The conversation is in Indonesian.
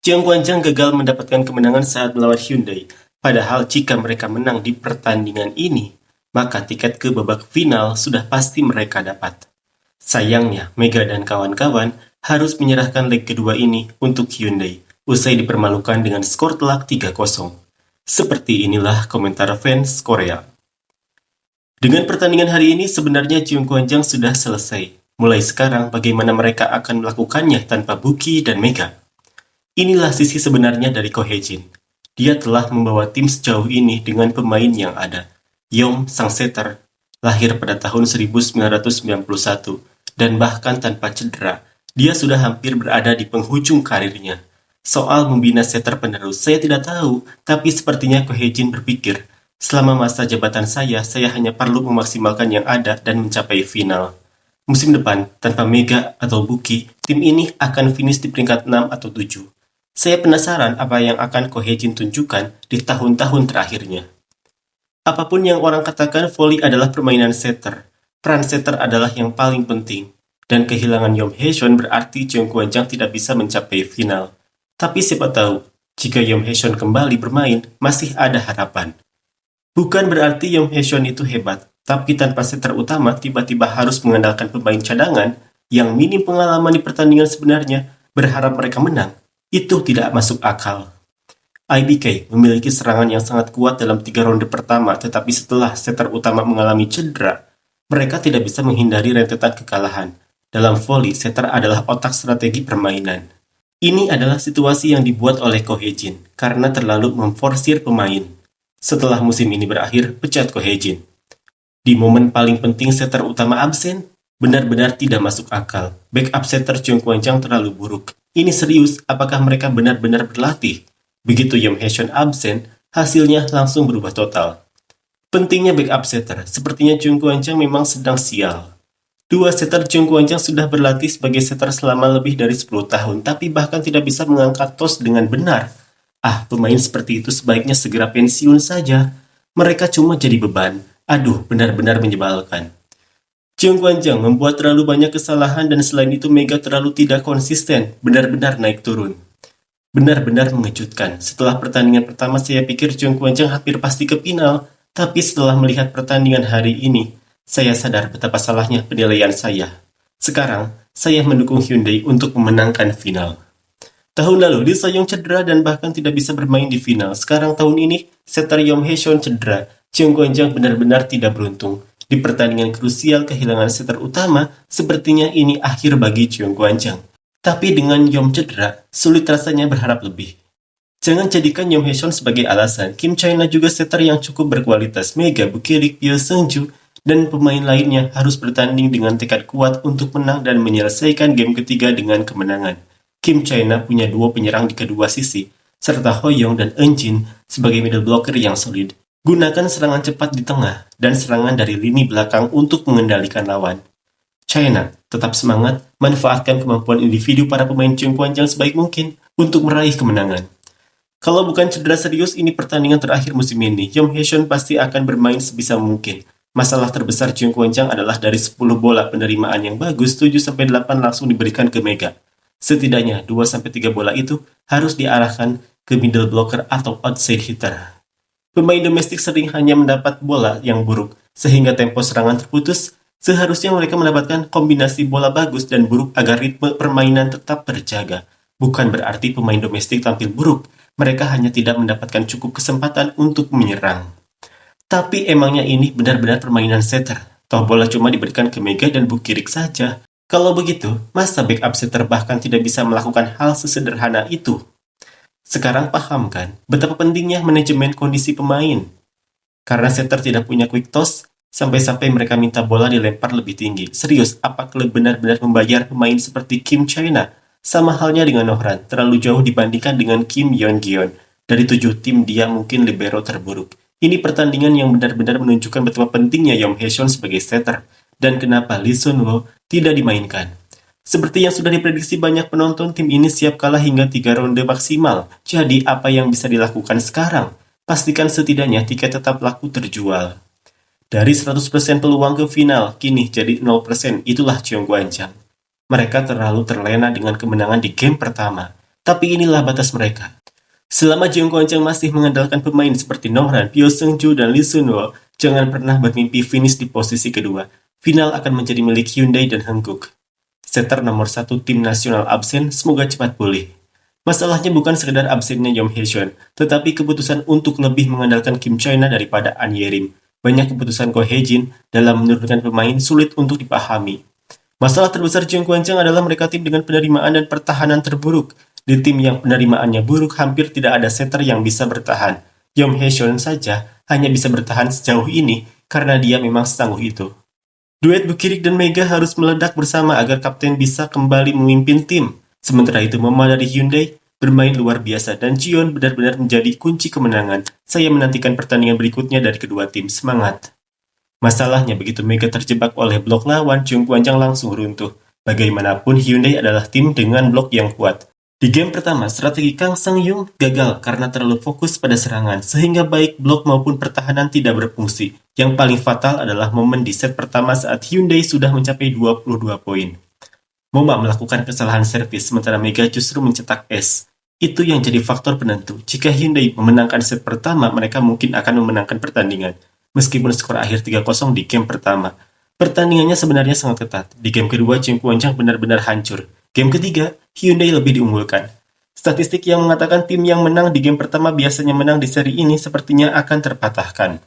Jiang Guanzhang gagal mendapatkan kemenangan saat melawan Hyundai, padahal jika mereka menang di pertandingan ini, maka tiket ke babak final sudah pasti mereka dapat. Sayangnya, Mega dan kawan-kawan harus menyerahkan leg kedua ini untuk Hyundai, usai dipermalukan dengan skor telak 3-0. Seperti inilah komentar fans Korea. Dengan pertandingan hari ini, sebenarnya Jiang Guanzhang sudah selesai. Mulai sekarang, bagaimana mereka akan melakukannya tanpa Buki dan Mega? Inilah sisi sebenarnya dari Ko Hye-jin. Dia telah membawa tim sejauh ini dengan pemain yang ada. Yom sang setter, lahir pada tahun 1991, dan bahkan tanpa cedera, dia sudah hampir berada di penghujung karirnya. Soal membina setter penerus, saya tidak tahu, tapi sepertinya Ko Hye-jin berpikir, selama masa jabatan saya hanya perlu memaksimalkan yang ada dan mencapai final. Musim depan, tanpa Mega atau Buki, tim ini akan finish di peringkat 6 atau 7. Saya penasaran apa yang akan Ko Hye-jin tunjukkan di tahun-tahun terakhirnya. Apapun yang orang katakan, volley adalah permainan setter. Peran setter adalah yang paling penting. Dan kehilangan Yom Hae-shon berarti Jiang Guanzhang tidak bisa mencapai final. Tapi siapa tahu, jika Yom Hae-shon kembali bermain, masih ada harapan. Bukan berarti Yom Hae-shon itu hebat, tapi tanpa setter utama tiba-tiba harus mengandalkan pemain cadangan yang minim pengalaman di pertandingan sebenarnya, berharap mereka menang. Itu tidak masuk akal. IBK memiliki serangan yang sangat kuat dalam 3 ronde pertama, tetapi setelah setter utama mengalami cedera, mereka tidak bisa menghindari rentetan kekalahan. Dalam volley, setter adalah otak strategi permainan. Ini adalah situasi yang dibuat oleh Ko Hye-jin karena terlalu memforsir pemain. Setelah musim ini berakhir, pecat Ko Hye-jin. Di momen paling penting setter utama absen, benar-benar tidak masuk akal. Backup setter Jiang Guanzhang terlalu buruk. Ini serius, apakah mereka benar-benar berlatih? Begitu Yom Hae-shon absen, hasilnya langsung berubah total. Pentingnya backup setter, sepertinya Jiang Guanzhang memang sedang sial. Dua setter Jiang Guanzhang sudah berlatih sebagai setter selama lebih dari 10 tahun, tapi bahkan tidak bisa mengangkat toss dengan benar. Pemain seperti itu sebaiknya segera pensiun saja. Mereka cuma jadi beban. Aduh, benar-benar menyebalkan. Jiang Guanzhang membuat terlalu banyak kesalahan dan selain itu Mega terlalu tidak konsisten, benar-benar naik turun. Benar-benar mengejutkan. Setelah pertandingan pertama saya pikir Jiang Guanzhang hampir pasti ke final, tapi setelah melihat pertandingan hari ini, saya sadar betapa salahnya penilaian saya. Sekarang, saya mendukung Hyundai untuk memenangkan final. Tahun lalu, Lee So-young cedera dan bahkan tidak bisa bermain di final. Sekarang tahun ini, setter Yom Hae-shon cedera. Jiang Guanzhang benar-benar tidak beruntung. Di pertandingan krusial kehilangan setter utama, sepertinya ini akhir bagi Jiang Guanzhang. Tapi dengan Yom cedera, sulit rasanya berharap lebih. Jangan jadikan Yom Hae-shon sebagai alasan. Kim China juga setter yang cukup berkualitas. Mega, Bukirik, Pyo Seung-ju, dan pemain lainnya harus bertanding dengan tekad kuat untuk menang dan menyelesaikan game ketiga dengan kemenangan. Kim China punya duo penyerang di kedua sisi, serta Ho Young dan Eun Jin sebagai middle blocker yang solid. Gunakan serangan cepat di tengah dan serangan dari lini belakang untuk mengendalikan lawan. China tetap semangat, manfaatkan kemampuan individu para pemain Jiang Guanzhang sebaik mungkin untuk meraih kemenangan. Kalau bukan cedera serius, ini pertandingan terakhir musim ini. Yom Hae-shon pasti akan bermain sebisa mungkin. Masalah terbesar Jiang Guanzhang adalah dari 10 bola penerimaan yang bagus, 7-8 langsung diberikan ke Mega. Setidaknya 2-3 bola itu harus diarahkan ke middle blocker atau outside hitter. Pemain domestik sering hanya mendapat bola yang buruk, sehingga tempo serangan terputus. Seharusnya mereka mendapatkan kombinasi bola bagus dan buruk agar ritme permainan tetap terjaga. Bukan berarti pemain domestik tampil buruk, mereka hanya tidak mendapatkan cukup kesempatan untuk menyerang. Tapi emangnya ini benar-benar permainan setter? Toh bola cuma diberikan ke Mega dan Bukirik saja. Kalau begitu, masa backup setter bahkan tidak bisa melakukan hal sesederhana itu? Sekarang paham kan betapa pentingnya manajemen kondisi pemain? Karena setter tidak punya quick toss, sampai-sampai mereka minta bola dilempar lebih tinggi. Serius, apa klub benar-benar membayar pemain seperti Kim China? Sama halnya dengan Nohran, terlalu jauh dibandingkan dengan Kim Yeon-gyeon. Dari 7 tim, dia mungkin libero terburuk. Ini pertandingan yang benar-benar menunjukkan betapa pentingnya Yom Hae-shon sebagai setter, dan kenapa Lee Sun-woo tidak dimainkan. Seperti yang sudah diprediksi banyak penonton, tim ini siap kalah hingga 3 ronde maksimal. Jadi apa yang bisa dilakukan sekarang? Pastikan setidaknya tiket tetap laku terjual. Dari 100% peluang ke final, kini jadi 0%. Itulah Jiang Guanzhang. Mereka terlalu terlena dengan kemenangan di game pertama. Tapi inilah batas mereka. Selama Jeong Kwan-chang masih mengandalkan pemain seperti Nohran, Pyo Seung-ju, dan Lee Sun-woo, jangan pernah bermimpi finish di posisi kedua. Final akan menjadi milik Hyundai dan Hankook. Setter nomor 1 tim nasional absen, semoga cepat pulih. Masalahnya bukan sekedar absennya Yong Hae-seon, tetapi keputusan untuk lebih mengandalkan Kim Choi-na daripada An Ye-rim. Banyak keputusan Ko Hae-jin dalam menurunkan pemain sulit untuk dipahami. Masalah terbesar Jeong Kwan-chang adalah mereka tim dengan penerimaan dan pertahanan terburuk. Di tim yang penerimaannya buruk, hampir tidak ada setter yang bisa bertahan. Yong Hae-seon saja hanya bisa bertahan sejauh ini karena dia memang setangguh itu. Duet Bukirik dan Mega harus meledak bersama agar kapten bisa kembali memimpin tim. Sementara itu, Moma dari Hyundai bermain luar biasa dan Jion benar-benar menjadi kunci kemenangan. Saya menantikan pertandingan berikutnya dari kedua tim. Semangat! Masalahnya begitu Mega terjebak oleh blok lawan, Jeong Kwan-chang langsung runtuh. Bagaimanapun Hyundai adalah tim dengan blok yang kuat. Di game pertama, strategi Kang Sang-young gagal karena terlalu fokus pada serangan, sehingga baik blok maupun pertahanan tidak berfungsi. Yang paling fatal adalah momen di set pertama saat Hyundai sudah mencapai 22 poin. Moma melakukan kesalahan servis, sementara Mega justru mencetak ace. Itu yang jadi faktor penentu. Jika Hyundai memenangkan set pertama, mereka mungkin akan memenangkan pertandingan. Meskipun skor akhir 3-0 di game pertama. Pertandingannya sebenarnya sangat ketat. Di game kedua, Jeong Kwan-chang benar-benar hancur. Game ketiga, Hyundai lebih diunggulkan. Statistik yang mengatakan tim yang menang di game pertama biasanya menang di seri ini sepertinya akan terpatahkan.